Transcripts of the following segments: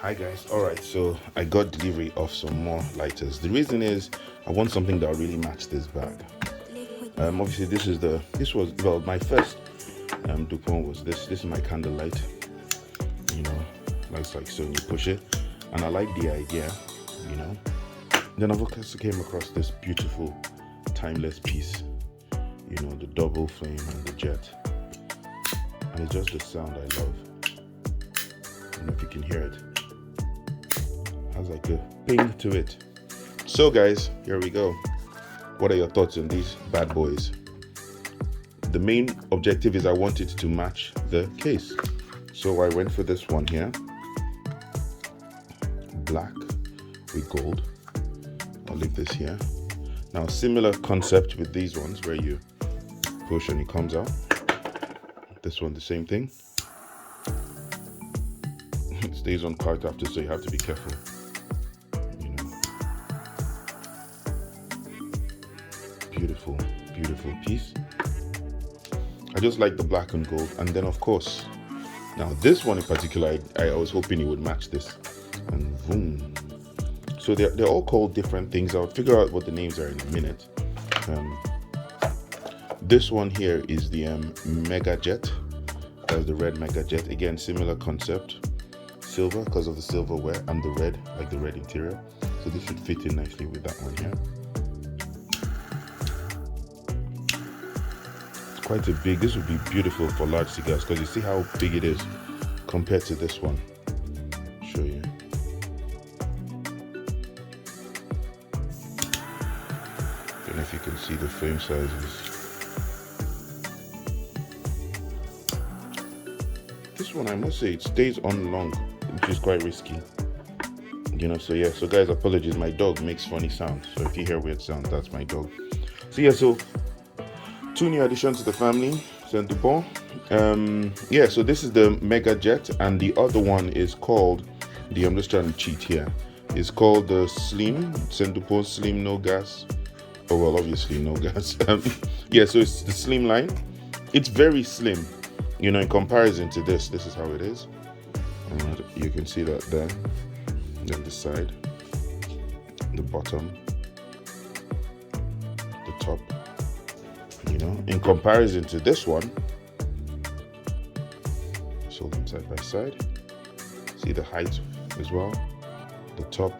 Hi guys, alright, so I got delivery of some more lighters. The reason is I want something that will really match this bag. Obviously this was my first Dupont was this is my candle light. You know, it's like so you push it, and I like the idea, you know. Then I've also came across this beautiful timeless piece, you know, the double flame and the jet, and it's just the sound I love. I don't know if you can hear it. Has like a ping to it. So guys, here we go. What are your thoughts on these bad boys? The main objective is I want it to match the case, so I went for this one here, black with gold. I'll leave this here. Now, similar concept with these ones where you push and it comes out. This one the same thing. It stays on cart after, so you have to be careful. Beautiful, beautiful piece. I just like the black and gold. And then of course, now this one in particular, I was hoping it would match this. And boom. So they're all called different things. I'll figure out what the names are in a minute. This one here is the MegaJet. That's the red MegaJet. Again, similar concept. Silver because of the silverware and the red, like the red interior. So this should fit in nicely with that one here. Quite a big, this would be beautiful for large cigars because you see how big it is compared to this one. I'll show you. I don't know if you can see the frame sizes. This one, I must say, it stays on long, which is quite risky. You know, so yeah, so guys, apologies, my dog makes funny sounds. So if you hear weird sounds, that's my dog. So yeah, so two new additions to the family, S.T.Dupont. Yeah, so this is the MegaJet, and the other one is called I'm just trying to cheat here. It's called the Slim, S.T.Dupont Slim No Gas. Oh well, obviously no gas. Yeah, so it's the Slim line. It's very slim, you know, in comparison to this. This is how it is. And you can see that there. Then the side, the bottom, the top. You know, in comparison to this one, just hold them side by side. See the height as well, the top,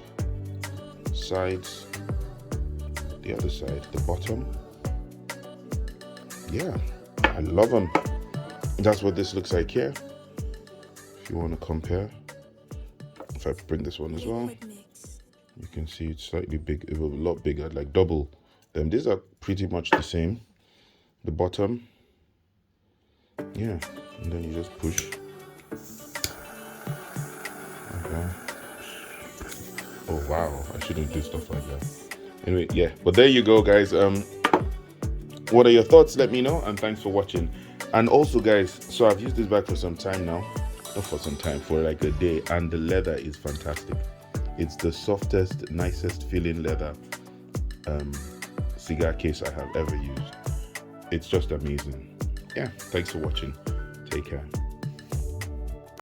sides, the other side, the bottom. Yeah, I love them. That's what this looks like here. If you want to compare, if I bring this one as well, you can see it's slightly big, a lot bigger, like double them. These are pretty much the same. The bottom, yeah, and then you just push. Okay. Oh wow, I shouldn't do stuff like that. Anyway, yeah, but there you go, guys. What are your thoughts? Let me know, and thanks for watching. And also, guys, so I've used this bag for some time now, not for some time, for like a day, and the leather is fantastic. It's the softest, nicest feeling leather cigar case I have ever used. It's just amazing. Yeah, thanks for watching. Take care.